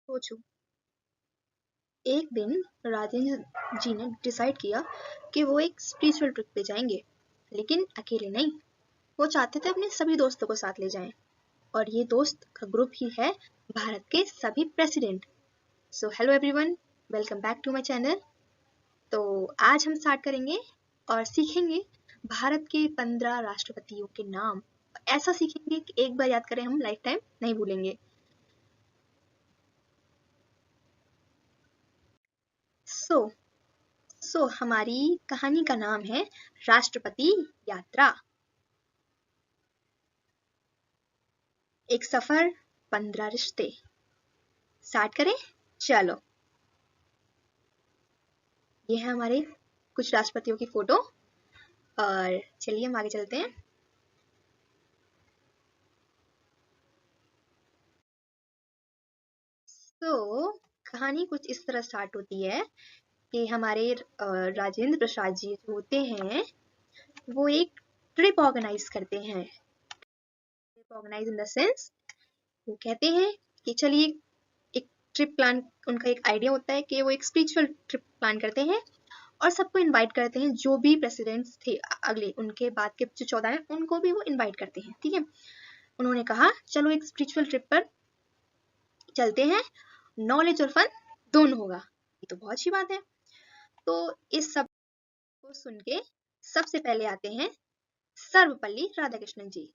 सोचो, एक दिन राजेंद्र जी ने डिसाइड किया कि वो एक स्पिरिचुअल ट्रिप पे जाएंगे, लेकिन अकेले नहीं। वो चाहते थे अपने सभी दोस्तों को साथ ले जाएं, और ये दोस्त का ग्रुप ही है भारत के सभी president. So hello everyone, welcome back to my channel. तो आज हम स्टार्ट करेंगे और सीखेंगे भारत के 15 राष्ट्रपतियों के नाम। ऐसा सीखेंगे कि एक बार याद करें हम लाइफ टाइम नहीं भूलेंगे। सो हमारी कहानी का नाम है राष्ट्रपति यात्रा। एक सफर, 15 रिश्ते। स्टार्ट करें? चलो, ये है हमारे कुछ राष्ट्रपतियों की फोटो, और चलिए हम आगे चलते हैं। तो कहानी कुछ इस तरह स्टार्ट होती है कि हमारे राजेंद्र प्रसाद जी जो होते हैं, वो एक ट्रिप ऑर्गेनाइज करते हैं। Trip organise in the sense, वो कहते हैं कि चलिए एक ट्रिप प्लान। उनका एक आइडिया होता है कि वो एक स्पिरिचुअल ट्रिप प्लान करते हैं और सबको इनवाइट करते हैं। जो भी प्रेसिडेंट्स थे अगले, उनके बाद के जो 14 हैं, उनको भी वो इनवाइट करते हैं। ठीक है, उन्होंने कहा चलो एक स्पिरिचुअल ट्रिप पर चलते हैं, नॉलेज और फन दोनों होगा। ये तो बहुत अच्छी बात है। तो इस सब को सुन के सबसे पहले आते हैं सर्वपल्ली राधाकृष्णन जी।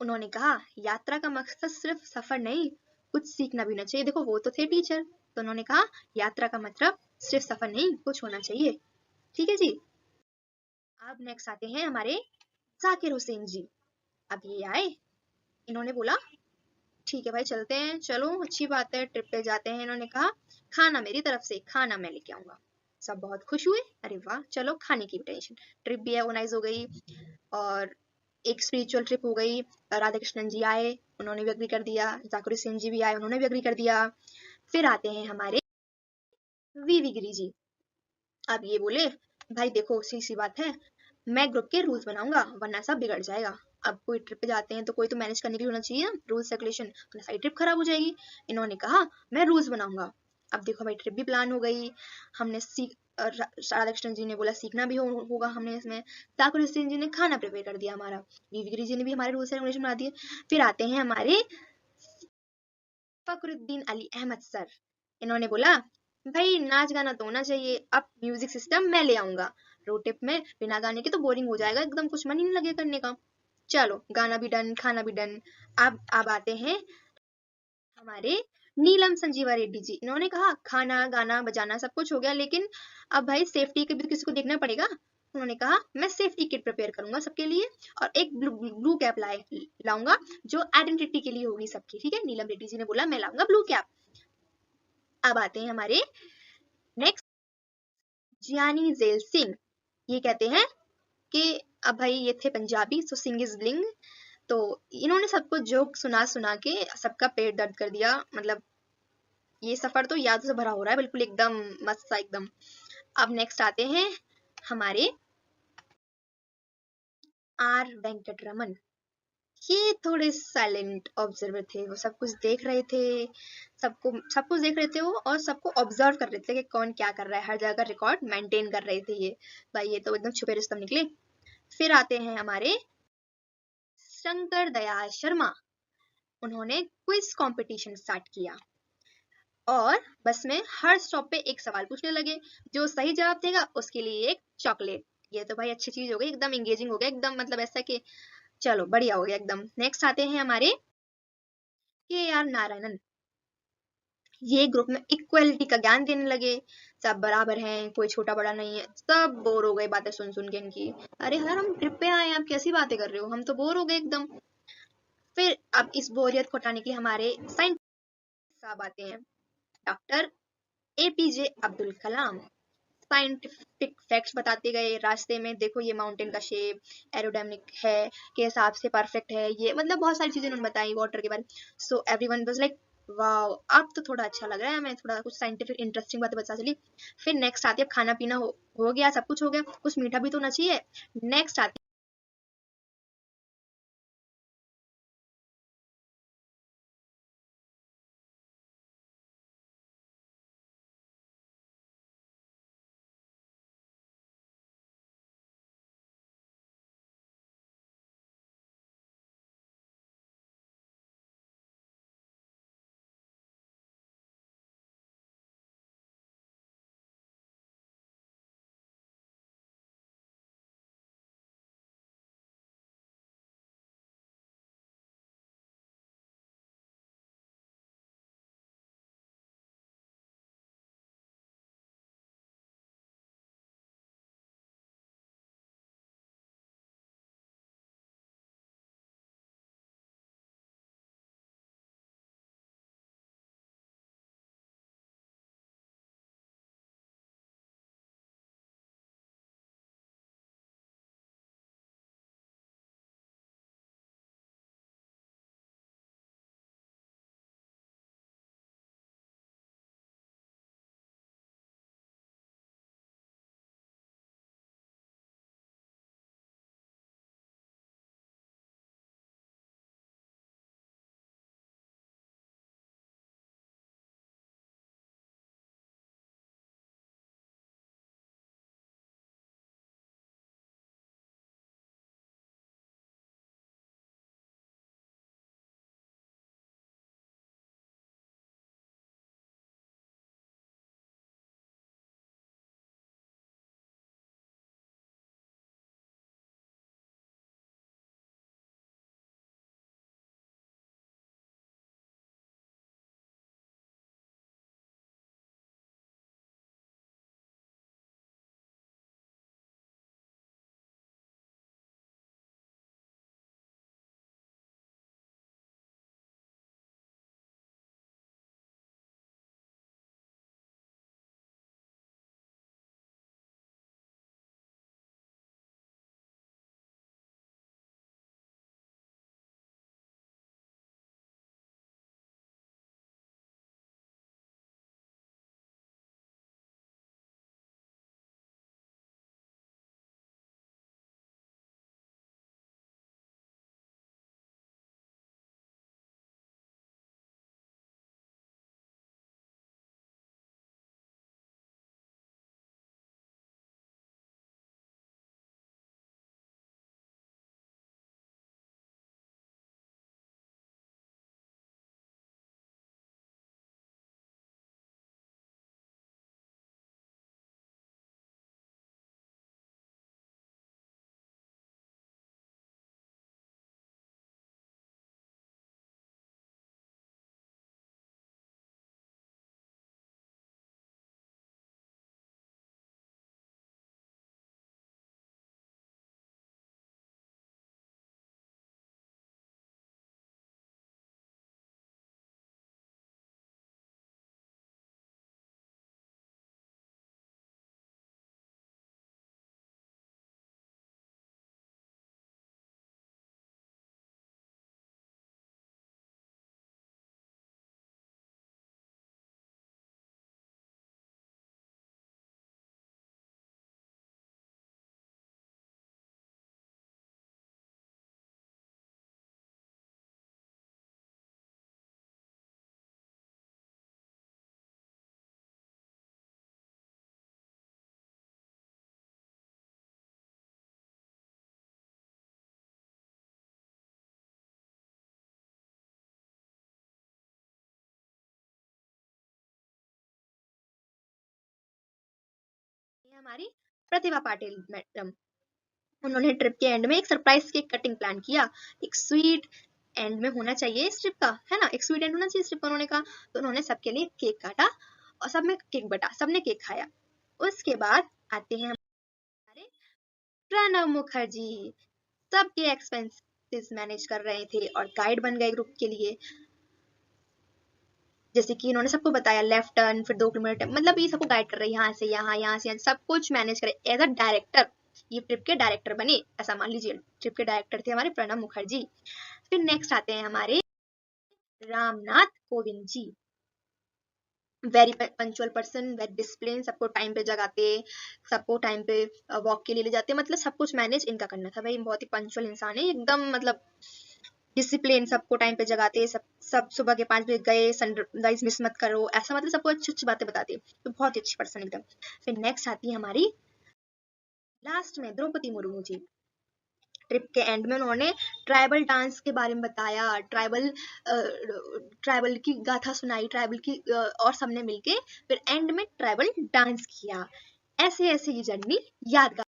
उन्होंने कहा यात्रा का मकसद सिर्फ सफर नहीं, कुछ सीखना भी होना चाहिए। देखो, वो तो थे टीचर, तो उन्होंने कहा यात्रा का मतलब सिर्फ सफर नहीं, कुछ होना चाहिए। ठीक है जी। अब नेक्स्ट आते हैं हमारे जाकिर हुसैन जी। अब ये आए, इन्होंने बोला ठीक है भाई चलते हैं, चलो अच्छी बात है, ट्रिप पे जाते हैं। इन्होंने कहा खाना मेरी तरफ से, खाना मैं लेके आऊंगा। सब बहुत खुश हुए, अरे वाह, चलो खाने की भी टेंशन, ट्रिप भी ऑर्गेनाइज हो गई और एक स्पिरिचुअल ट्रिप हो गई। राधा कृष्णन जी आए, उन्होंने भी अग्री कर दिया। जाकिर हुसैन जी भी आए, उन्होंने भी अग्री कर दिया। फिर आते हैं हमारे वीवी गिरी जी। अब ये बोले भाई देखो सी सी बात है, मैं ग्रुप के रूल्स बनाऊंगा वरना सब बिगड़ जाएगा। अब कोई ट्रिप पे जाते हैं तो कोई तो मैनेज करने के लिए होना चाहिए ना, रूल्स रेगुलेशन, वरना सारी ट्रिप खराब हो जाएगी। इन्होंने कहा मैं रूल्स बनाऊंगा। अब देखो भाई, ट्रिप भी प्लान हो गई, हमने सीख राधा कृष्णन जी ने बोला सीखना भी होगा हमने इसमें। जाकिर हुसैन जी ने खाना प्रिपेयर कर दिया हमारा, वीवी गिरी जी ने भी हमारे रूल्स रेगुलेशन बना दिए। फिर आते हैं हमारे फखरुद्दीन अली अहमद सर। इन्होंने बोला भाई नाच गाना तो होना चाहिए, अब म्यूजिक सिस्टम मैं ले आऊंगा। रोड ट्रिप में बिना गाने के तो बोरिंग हो जाएगा एकदम, कुछ मन ही नहीं लगे करने का। चलो गाना भी डन, खाना भी डन। अब आते हैं हमारे नीलम संजीवा रेड्डी जी। इन्होंने कहा खाना गाना बजाना सब कुछ हो गया, लेकिन अब भाई सेफ्टी के भी तो किसी को देखना पड़ेगा। उन्होंने कहा मैं सेफ्टी किट प्रिपेयर करूंगा सबके लिए, और एक ब्लू कैप लाऊंगा जो आइडेंटिटी के लिए होगी सबकी। ठीक है, नीलम रेड्डी जी ने बोला मैं लाऊंगा ब्लू कैप। अब आते हैं हमारे नेक्स्ट, जियानी जेल सिंह। ये कहते हैं कि अब भाई ये थे पंजाबी, सो सिंग इज ब्लिंग। तो इन्होंने सबको जोक सुना सुना के सबका पेट दर्द कर दिया। मतलब ये सफर तो याद से भरा हो रहा है बिल्कुल, एकदम मस्त सा एकदम। अब नेक्स्ट आते हैं हमारे आर वेंकट रमन। ये थोड़े साइलेंट ऑब्जर्वर थे, वो सब कुछ देख रहे थे, सबको सब कुछ देख रहे थे वो, और सबको ऑब्जर्व कर रहे थे कि कौन क्या कर रहा है, हर जगह का रिकॉर्ड मेंटेन कर रहे थे ये। भाई ये तो एकदम छुपे रुस्तम निकले। फिर आते हैं हमारे शंकर दयाल शर्मा। उन्होंने क्विज कंपटीशन स्टार्ट किया और बस में हर स्टॉप पे एक सवाल पूछने लगे, जो सही जवाब देगा उसके लिए एक चॉकलेट। ये तो भाई अच्छी चीज हो गई, एकदम एंगेजिंग हो गया, एकदम मतलब ऐसा कि चलो बढ़िया हो गया एकदम। नेक्स्ट आते हैं हमारे के आर नारायणन। ये ग्रुप में इक्वलिटी का ज्ञान देने लगे, सब बराबर हैं, कोई छोटा बड़ा नहीं है। सब बोर हो गए बातें सुन सुन के इनकी। अरे यार हम ट्रिप पे आए हैं, आप कैसी बातें कर रहे हो, हम तो बोर हो गए एकदम। फिर अब इस बोरियत को हटाने के लिए हमारे साइंटिस्ट साहब आते हैं, doctor APJ Abdul Kalam. Scientific facts बताते गए रास्ते में, देखो ये माउंटेन का शेप एरोडायनामिक है के हिसाब से परफेक्ट है, ये मतलब बहुत सारी चीजें उन्होंने बताई वाटर के बारे में। So everyone was like wow, अब तो थोड़ा अच्छा लग रहा है हमें, थोड़ा कुछ साइंटिफिक इंटरेस्टिंग बातें पता चली। फिर नेक्स्ट आती है, खाना पीना हो गया, सब कुछ हो गया, कुछ मीठा भी तो होना चाहिए। नेक्स्ट आती हमारी प्रतिभा पाटिल मैडम, उन्होंने ट्रिप के एंड में एक सरप्राइज केक कटिंग प्लान किया। एक स्वीट एंड में होना चाहिए इस ट्रिप का, है ना, एक स्वीट एंड होना चाहिए इस ट्रिप का, उन्होंने कहा। तो उन्होंने सबके लिए केक काटा और सब में केक बटा, सबने केक खाया। उसके बाद आते हैं हमारे प्रणव मुखर्जी, सबके एक्सपेंसेस मैनेज कर रहे थे और गाइड बन गए ग्रुप के लिए। जैसे कि इन्होंने सबको बताया लेफ्ट टर्न, फिर 2 किलोमीटर, मतलब ये सबको गाइड कर रहे हैं, यहाँ से यहाँ, यहाँ से यहाँ, सब कुछ मैनेज करे एज अ डायरेक्टर। ये ट्रिप के डायरेक्टर बने, ऐसा मान लीजिए। ट्रिप के डायरेक्टर थे हमारे प्रणब मुखर्जी। फिर नेक्स्ट आते हैं हमारे Ramnath Kovind ji, very punctual person, very discipline, सबको टाइम पे जगाते, सबको टाइम पे वॉक के लिए ले जाते, मतलब सब कुछ मैनेज इनका करना था भाई। बहुत ही पंचुअल इंसान है एकदम, मतलब डिसिप्लिन, सबको टाइम पे जगाते, सब सुबह के 5 बजे गए, सनराइज मिस मत करो, ऐसा, मतलब सबको अच्छी अच्छी बातें बताते, तो बहुत ही अच्छी पर्सन एकदम। फिर नेक्स्ट आती है हमारी लास्ट में द्रौपदी मुर्मू जी। ट्रिप के एंड में उन्होंने ट्राइबल डांस के बारे में बताया, ट्राइबल की गाथा सुनाई, ट्राइबल की, और सबने मिलके फिर एंड में ट्राइबल डांस किया। ऐसे ऐसे ये जर्नी यादगार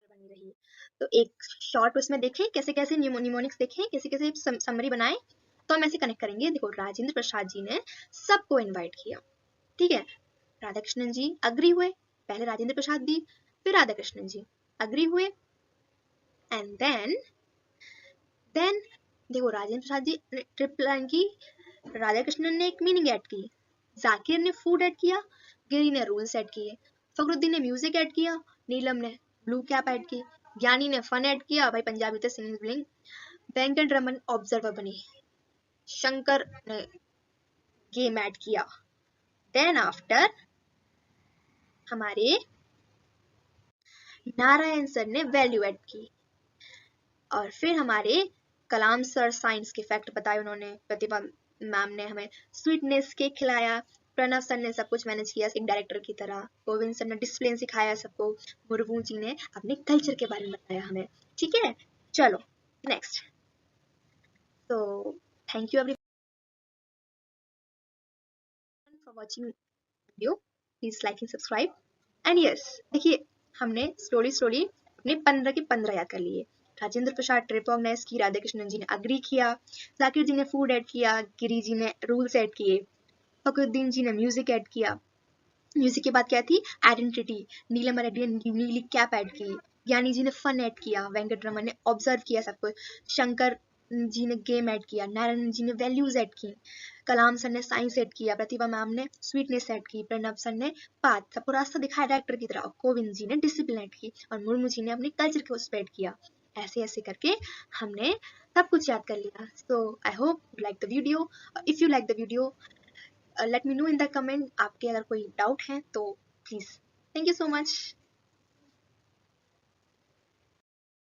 बनी रही। तो एक शॉर्ट उसमें देखें कैसे कैसे निमोनिक्स देखें, कैसे कैसे समरी बनाए, तो हम ऐसे कनेक्ट करेंगे। देखो, राजेंद्र प्रसाद जी ने सबको इनवाइट किया, ठीक है। राधा कृष्णन जी अग्री हुए, पहले राजेंद्र प्रसाद जी, फिर राधा कृष्णन जी अग्री हुए, एंड देन देखो, राजेंद्र प्रसाद जी ने ट्रिप प्लान की, राधा कृष्णन ने एक मीनिंग ऐड की, जाकिर ने फूड ऐड किया, गिरी ने रूल्स ऐड किए, फखरुद्दीन ने म्यूजिक ऐड किया, नीलम ने ब्लू कैप ऐड की, ज्ञानी ने फन ऐड किया, भाई पंजाबी तो singing bling, Venkat Raman observer बने, शंकर ने गेम ऐड किया, देन आफ्टर हमारे नारायण सर ने वैल्यू ऐड की, और फिर हमारे कलाम सर साइंस के फैक्ट बताए उन्होंने, प्रतिभा मैम ने हमें स्वीटनेस केक खिलाया, प्रणव सर ने सब कुछ मैनेज किया एक डायरेक्टर की तरह, गोविंद सर ने डिसिप्लिन सिखाया सबको, मुर्मू जी ने अपने कल्चर के बारे में बताया हमें, ठीक है। चलो नेक्स्ट, तो thank you everyone for watching video, please like and subscribe. And yes, देखिए, हमने स्लोली स्लोली अपने 15 के 15 याद कर लिए। राजेंद्र प्रसाद ट्रिप ऑर्गेनाइज की, राधा कृष्णन जी ने अग्री किया, जाकिर जी ने फूड ऐड किया, गिरी जी ने रूल्स ऐड किए, फखरुद्दीन जी ने म्यूजिक ऐड किया, म्यूजिक के बाद क्या थी आइडेंटिटी, नीलम रेड्डी ने नीली कैप ऐड की, ज्ञानी जी ने फन ऐड किया, वेंकट रमन ने ऑब्जर्व किया सब कुछ, शंकर जी ने गेम ऐड किया, नारायण जी ने वैल्यूज ऐड की, कलाम सर ने साइंस ऐड किया, प्रतिभा मैम ने स्वीटनेस ऐड की, प्रणब सर ने पाथ, सबको रास्ता दिखाया डायरेक्टर की तरह, कोविंद जी ने डिसिप्लिन ऐड की, और मुर्मू जी ने अपने कल्चर को स्प्रेड किया। ऐसे ऐसे करके हमने सब कुछ याद कर लिया। So I hope you like the video. If you like the video, let me know in the comment, आपके अगर कोई डाउट है तो please. Thank you so much.